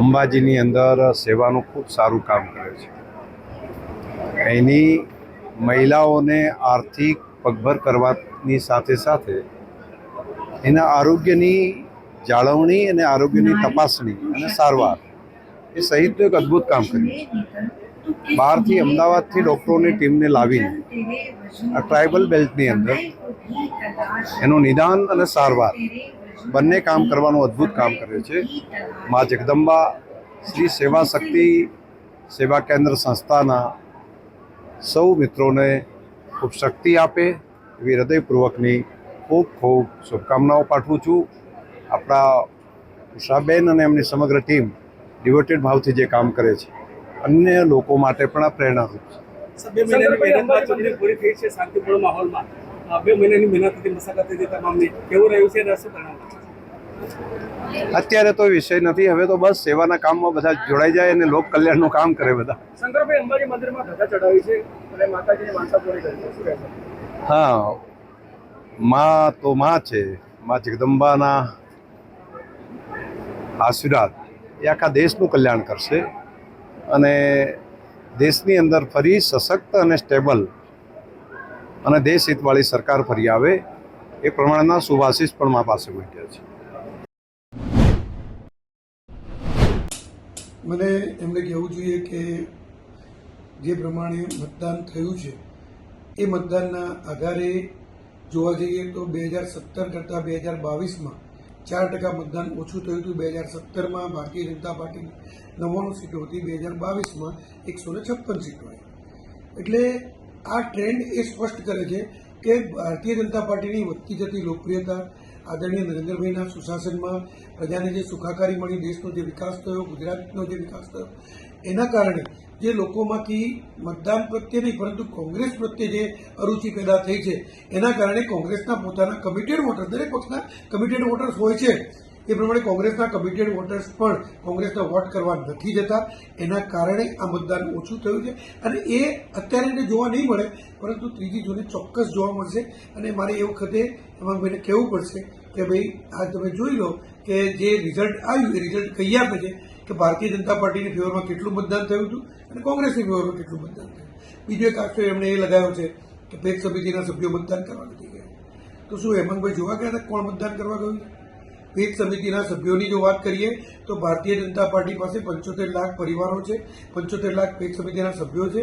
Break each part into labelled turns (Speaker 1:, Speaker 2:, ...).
Speaker 1: અંબાજીની અંદર સેવાનું ખૂબ સારું કામ કરે છે. એની મહિલાઓને આર્થિક પગભર કરવાની સાથે સાથે એના આરોગ્યની જાળવણી અને આરોગ્યની તપાસણી અને સારવાર એ સહિતનું એક અદ્ભુત કામ કર્યું છે. બહારથી અમદાવાદથી ડૉક્ટરોની ટીમને લાવીને આ ટ્રાઇબલ બેલ્ટની અંદર એનું નિદાન અને સારવાર બંને કામ કરવાનું અદ્ભુત કામ કરે છે. મા જગદંબા શ્રી સેવા શક્તિ સેવા કેન્દ્ર સંસ્થાના સૌ મિત્રોને ખૂબ શક્તિ આપે એવી હૃદયપૂર્વકની ખૂબ ખૂબ શુભકામનાઓ પાઠવું છું. આપણા ઉષાબેન અને એમની સમગ્ર ટીમ ડિવોટેડ ભાવથી જે કામ કરે છે અન્ય લોકો માટે પણ આ પ્રેરણારૂપ છે.
Speaker 2: 2 મહિનાની મહેનત બાદ ચૂંટણી પૂરી થઈ છે શાંતિપૂર્ણ માહોલમાં. 2 મહિનાની મહેનત હતી, મશાકત હતી તમામની. કેવું રહ્યું છે અને શું પરિણામ?
Speaker 1: અત્યારે તો વિષય નથી. હવે તો બસ સેવાના કામમાં બધા જોડાઈ જાય અને લોક કલ્યાણનું કામ કરે બધા.
Speaker 2: શંકરભાઈ, અંબાજી મંદિરમાં ધજા ચડાવી છે અને માતાજીની માનતા પૂરી કરી છે, શું રહેશે?
Speaker 1: હા, મા તો મા છે. મા જગદંબાના આશીર્વાદ એ આખા દેશનું કલ્યાણ કરશે અને દેશની અંદર ફરી સશક્ત અને સ્ટેબલ અને દેશ હિતવાળી સરકાર ફરી આવે એ પ્રમાણેના શુભાશીષ પણ મા પાસે મૂક્યા છે.
Speaker 3: મને એમને કહેવું જોઈએ કે જે પ્રમાણે મતદાન થયું છે એ મતદાનના આધારે જોવા જઈએ તો 2017 કરતાં 2022માં 4% મતદાન ઓછું થયું હતું. 2017માં ભારતીય જનતા પાર્ટીની 99 સીટો હતી, 2022માં 156 સીટો આવી. એટલે આ ટ્રેન્ડ એ સ્પષ્ટ કરે છે કે ભારતીય જનતા પાર્ટીની વધતી જતી લોકપ્રિયતા, આદરણીય નરેન્દ્રભાઈના સુશાસનમાં પ્રજાને જે સુખાકારી મળી, દેશનો જે વિકાસ થયો, ગુજરાતનો જે વિકાસ થયો, એના કારણે જે લોકોમાંથી મતદાન પ્રત્યે નહીં પરંતુ કોંગ્રેસ પ્રત્યે જે અરુચિ પેદા થઈ છે એના કારણે કોંગ્રેસના પોતાના કમિટેડ વોટર્સ, દરેક પક્ષના કમિટેડ વોટર્સ હોય છે, એ પ્રમાણે કોંગ્રેસના કમિટેડ વોટર્સ પણ કોંગ્રેસના વોટ કરવા નથી જતા. એના કારણે આ મતદાન ઓછું થયું છે અને એ અત્યારે એને જોવા નહીં મળે પરંતુ 3જી જૂને ચોક્કસ જોવા મળશે. અને મારે એ વખતે હેમાંગભાઈને કહેવું પડશે કે ભાઈ આ તમે જોઈ લો કે જે રિઝલ્ટ આવ્યું એ રિઝલ્ટ કહી આપે છે કે ભારતીય જનતા પાર્ટીની ફેવરમાં કેટલું મતદાન થયું હતું અને કોંગ્રેસની ફેવરમાં કેટલું મતદાન થયું. બીજો એક આક્ષેપ એમણે એ લગાવ્યો છે કે પેજ સમિતિના સભ્યો મતદાન કરવા નથી ગયા. તો શું હેમાંગભાઈ જોવા ગયા હતા કોણ મતદાન કરવા ગયું? પેજ સમિતિના સભ્યોની જો વાત કરીએ તો ભારતીય જનતા પાર્ટી પાસે 75 લાખ પરિવારો છે, 75 લાખ પેજ સમિતિના સભ્યો છે.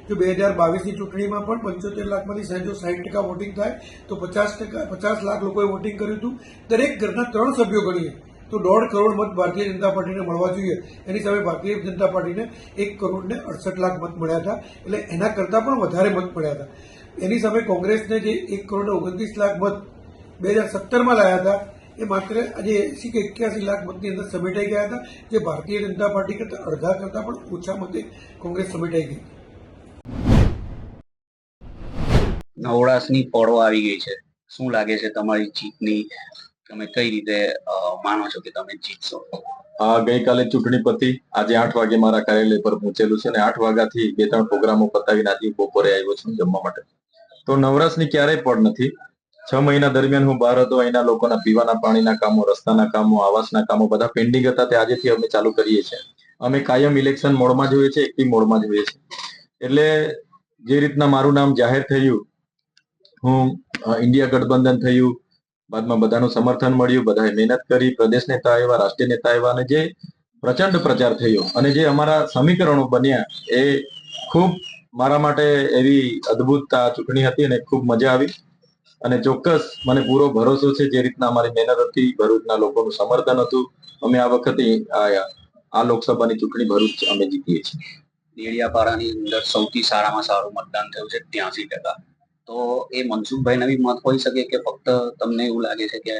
Speaker 3: જો 2022ની ચૂંટણીમાં પણ 75 લાખમાંથી જો 60% વોટિંગ થાય તો 50 લાખ લોકોએ વોટિંગ કર્યું હતું. દરેક ઘરના 3 સભ્યો ગણીએ તો 1.5 કરોડ મત ભારતીય જનતા પાર્ટીને મળવા જોઈએ. એની સામે ભારતીય જનતા પાર્ટીને 1 કરોડ ને 68 લાખ મત મળ્યા હતા. એટલે એના કરતાં પણ વધારે મત મળ્યા હતા. એની સામે કોંગ્રેસને જે 1 કરોડ 29 લાખ મત 2017માં લાયા હતા એ માત્ર આજે 80 કે 81 લાખ મતની અંદર સમેટાઈ ગયા હતા, જે ભારતીય જનતા પાર્ટી કરતાં અડધા કરતાં પણ ઓછા મતે કોંગ્રેસ સમેટાઈ ગઈ.
Speaker 4: નવરાશની પળો આવી ગઈ છે. શું લાગે છે તમારી જીતની? તમે કઈ રીતે માનો છો કે તમે જીતશો?
Speaker 5: ગઈકાલે ચૂંટણી પતી, આજે 8 વાગે મારા કાર્યાલય પર પહોંચેલું છે અને 8 વાગ્યાથી 2-3 પ્રોગ્રામો પતાવીને આજે બપોરે આવ્યો છું જમવા માટે. તો નવરાશની ક્યારેય પડ નથી. 6 મહિના દરમિયાન હું બહાર હતો. અહીંના લોકોના પીવાના પાણીના કામો, રસ્તાના કામો, આવાસના કામો બધા પેન્ડિંગ હતા તે આજેથી અમે ચાલુ કરીએ છીએ. અમે કાયમ ઇલેક્શન મોડમાં જોઈએ છીએ, એક્ટિવ મોડમાં જોઈએ છીએ. એટલે જે રીતના મારું નામ જાહેર થયું, હું ઇન્ડિયા ગઠબંધન થયું, બાદમાં બધાનું સમર્થન મળ્યું, બધાએ મહેનત કરી, પ્રદેશ નેતા આવ્યા, રાષ્ટ્રીય નેતા આવ્યા અને જે પ્રચંડ પ્રચાર થયો અને જે અમારા સમીકરણો બન્યા એ ખૂબ મારા માટે એવી અદ્ભુત ચૂંટણી હતી અને ખૂબ મજા આવી. અને ચોક્કસ મને પૂરો ભરોસો છે જે રીતના અમારી મહેનત હતી, ભરૂચના લોકોનું સમર્થન હતું, અમે આ વખતે આ લોકસભાની ચૂંટણી ભરૂચ અમે જીતીએ છીએ.
Speaker 4: દેડિયાપાડાની અંદર સૌથી સારામાં સારું મતદાન થયું છે 83%. તો એ મનસુખભાઈના બી મત હોઈ શકે કે ફક્ત તમને એવું લાગે છે કે?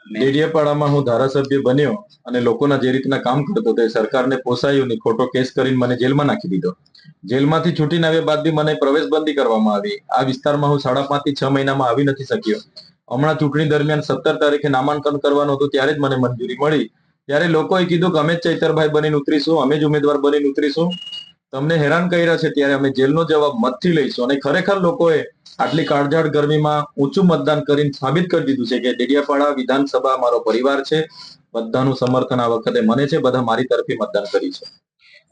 Speaker 5: દેડિયાપાડામાં હું ધારાસભ્ય બન્યો અને લોકોના જે રીતના કામ કરતો તે સરકારને પોસાયું નહીં. ખોટો કેસ કરીને મને જેલમાં નાખી દીધો. જેલમાંથી છૂટીને આવ્યા બાદ બી મને પ્રવેશબંધી કરવામાં આવી. આ વિસ્તારમાં હું 5.5 થી 6 મહિનામાં આવી નથી શક્યો. હમણાં ચૂંટણી દરમિયાન 17 તારીખે નામાંકન કરવાનું હતું ત્યારે જ મને મંજૂરી મળી. ત્યારે લોકોએ કીધું કે અમે જ ચૈતરભાઈ બનીને ઉતરીશું, અમે જ ઉમેદવાર બનીને ઉતરીશું. તમને હેરાન કર્યા છે ત્યારે અમે જેલનો જવાબ મતથી લઈશું. અને ખરેખર લોકોએ આટલી કાળઝાળ ગરમીમાં ઊંચું મતદાન કરીને સાબિત કરી દીધું છે કે ડેડિયાપાડા વિધાનસભા મારો પરિવાર છે, બધાનું સમર્થન આ વખતે મને છે, બધા મારી તરફી મતદાન કરી છે.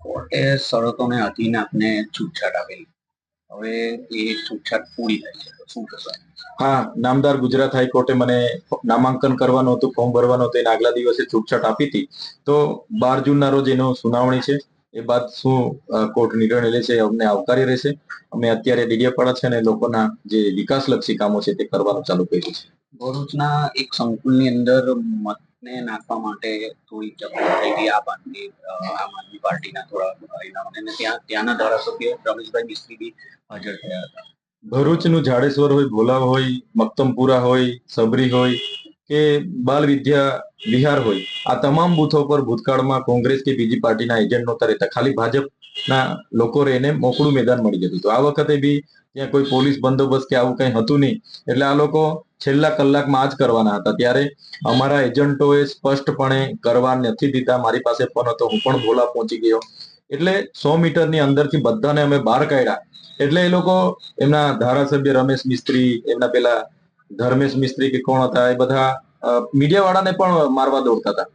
Speaker 4: કોર્ટે શરતોને અધીન આપને છૂટછાટ આપેલી, હવે એ છૂટછાટ પૂરી થઈ છે, તો શું થશે?
Speaker 5: હા, નામદાર ગુજરાત હાઈકોર્ટે મને નામાંકન કરવાનું હતું, ફોર્મ ભરવાનું હતું, એના આગલા દિવસે છૂટછાટ આપી હતી. તો 12 જૂનના રોજ એનો સુનાવણી છે. એ બાદ શું કોર્ટ નિર્ણય લે છે એ અમને આવકારી રહેશે. અમે અત્યારે ડેડિયાપાડા છે ને લોકોના જે વિકાસલક્ષી કામો છે તે કરવાનું ચાલુ કર્યું છે.
Speaker 4: ભરૂચના એક સંકુલની અંદર મતને નાખવા માટે થોડી ચકચાર થઈ ગઈ આમ આદમી પાર્ટીના થોડા અને ત્યાંના ધારાસભ્ય રમેશભાઈ મિસ્ત્રી બી હાજર થયા હતા.
Speaker 5: ભરૂચનું જાડેશ્વર હોય, ભોલાવ હોય, મક્તમપુરા હોય, સબરી હોય કે બાલ વિદ્યા વિહાર હોય, આ તમામ બૂથો પર ભૂતકાળમાં કોંગ્રેસ કે બીજી પાર્ટીના એજન્ટ નહોતા રહેતા, ખાલી ભાજપના લોકો રહીને મોકળું મેદાન મળી જતું હતું. આ વખતે બી ત્યાં કોઈ પોલીસ બંદોબસ્ત કે આવું કંઈ હતું નહીં, એટલે આ લોકો છેલ્લા કલાકમાં આ જ કરવાના હતા. ત્યારે અમારા એજન્ટોએ સ્પષ્ટપણે કરવા નથી દીધા. મારી પાસે ફોન હતો, હું પણ ભોલા પહોંચી ગયો, એટલે 100 મીટરની અંદરથી બધાને અમે બહાર કાઢ્યા. એટલે એ લોકો એમના ધારાસભ્ય રમેશ મિસ્ત્રી, એમના પેલા ધર્મેશ મિસ્ત્રી કે કોણ હતા, એ બધા મીડિયા વાળાને પણ મારવા દોડતા હતા.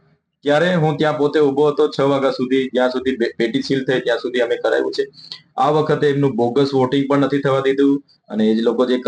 Speaker 5: ત્યારે હું ત્યાં પોતે ઉભો હતો 6 વાગ્યા સુધી, જ્યાં સુધી પેટી સીલ થઈ ત્યાં સુધી અમે કરાવ્યું છે. આ વખતે એમનું બોગસ વોટિંગ પણ નથી થવા દીધું અને એ જ લોકો જે